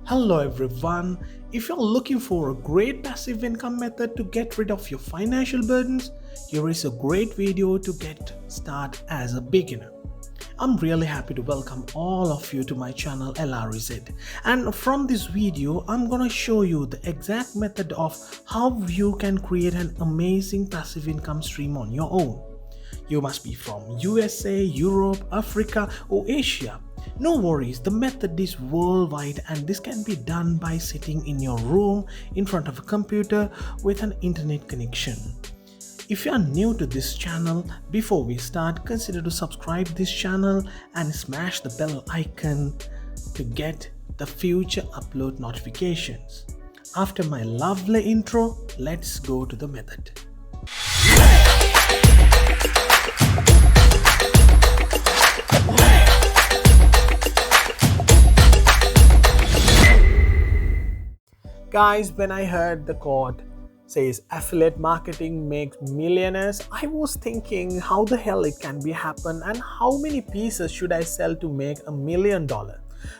Hello everyone. If you're looking for a great passive income method to get rid of your financial burdens, here is a great video to get started as a beginner. I'm really happy to welcome all of you to my channel LRZ, and from this video I'm gonna show you the exact method of how you can create an amazing passive income stream on your own. You must be from USA, Europe, Africa or Asia. No worries, the method is worldwide and this can be done by sitting in your room in front of a computer with an internet connection. If you are new to this channel, before we start, consider to subscribe this channel and smash the bell icon to get the future upload notifications. After my lovely intro, let's go to the method. Guys, when I heard the quote says affiliate marketing makes millionaires, I was thinking how the hell it can be happen and how many pieces should I sell to make $1 million?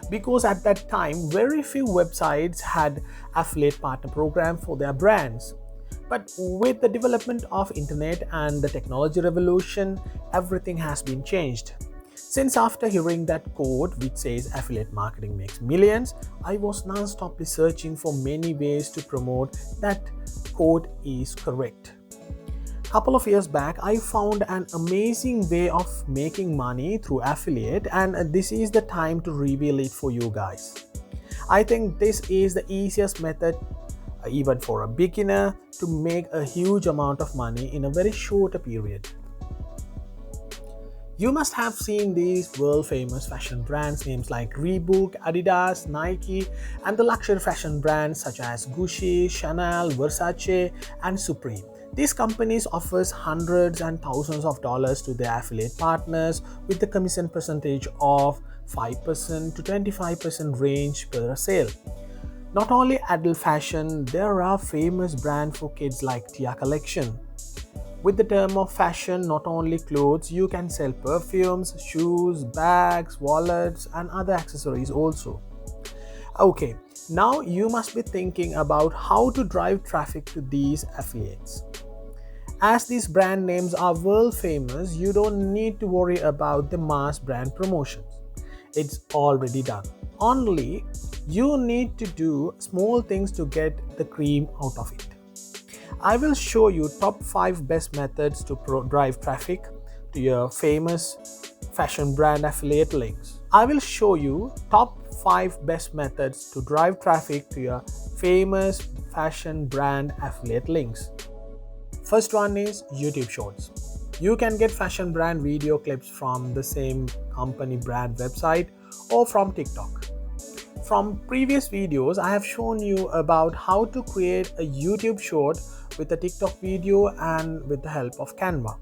Because at that time very few websites had affiliate partner program for their brands. But with the development of internet and the technology revolution, everything has been changed. Since after hearing that quote which says affiliate marketing makes millions, I was non-stoply searching for many ways to promote that quote is correct. Couple of years back, I found an amazing way of making money through affiliate, and this is the time to reveal it for you guys. I think this is the easiest method even for a beginner to make a huge amount of money in a very short period. You must have seen these world famous fashion brands names like Reebok, Adidas, Nike, and the luxury fashion brands such as Gucci, Chanel, Versace, and Supreme. These companies offers hundreds and thousands of dollars to their affiliate partners with the commission percentage of 5% to 25% range per sale. Not only adult fashion, there are famous brands for kids like Tia Collection. With the term of fashion, not only clothes, you can sell perfumes, shoes, bags, wallets, and other accessories also. Okay, now you must be thinking about how to drive traffic to these affiliates. As these brand names are world famous, you don't need to worry about the mass brand promotions. It's already done. Only you need to do small things to get the cream out of it. I will show you top 5 best methods to drive traffic to your famous fashion brand affiliate links. I will show you top 5 best methods to drive traffic to your famous fashion brand affiliate links. First one is YouTube Shorts. You can get fashion brand video clips from the same company brand website or from TikTok. From previous videos, I have shown you about how to create a YouTube short with a TikTok video and with the help of Canva.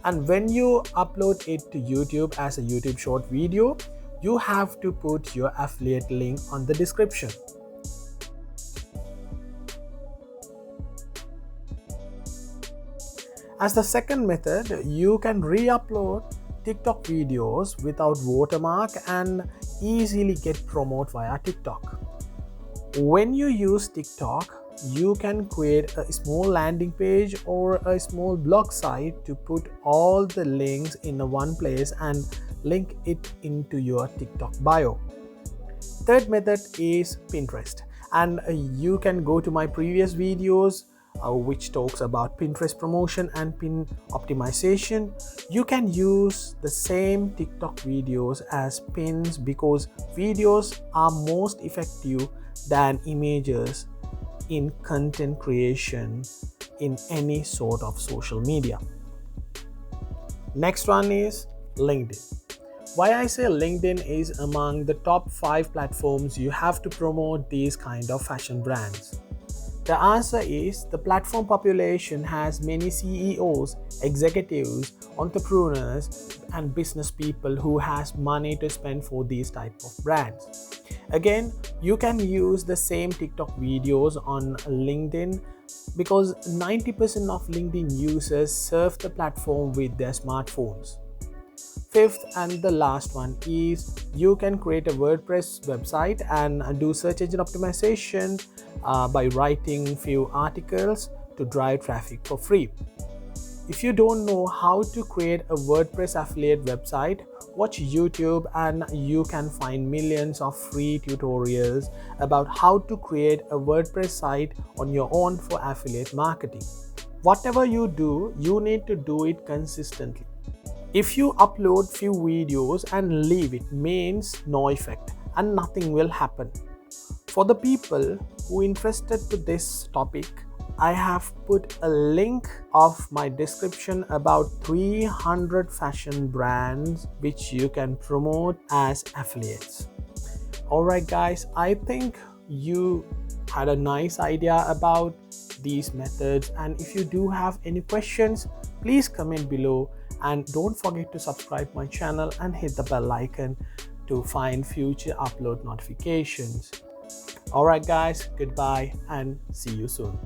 And when you upload it to YouTube as a YouTube short video, you have to put your affiliate link on the description. As the second method, you can re-upload TikTok videos without watermark and easily get promoted via TikTok. When you use TikTok, you can create a small landing page or a small blog site to put all the links in one place and link it into your TikTok bio. Third method is Pinterest, and you can go to my previous videos which talks about Pinterest promotion and pin optimization. You can use the same TikTok videos as pins because videos are most effective than images in content creation in any sort of social media. Next one is LinkedIn. Why I say LinkedIn is among the top 5 platforms you have to promote these kind of fashion brands. The answer is the platform population has many CEOs, executives, entrepreneurs, and business people who has money to spend for these type of brands. Again, you can use the same TikTok videos on LinkedIn because 90% of LinkedIn users surf the platform with their smartphones. fifth and the last one is you can create a WordPress website and do search engine optimization by writing few articles to drive traffic for free. If you don't know how to create a WordPress affiliate website, watch YouTube and you can find millions of free tutorials about how to create a WordPress site on your own for affiliate marketing. Whatever you do, you need to do it consistently. If you upload few videos and leave it means no effect and nothing will happen. For the people who interested to this topic, I have put a link of my description about 300 fashion brands which you can promote as affiliates. Alright guys, I think you had a nice idea about these methods, and if you do have any questions, please comment below and don't forget to subscribe my channel and hit the bell icon to find future upload notifications. Alright guys, goodbye and see you soon.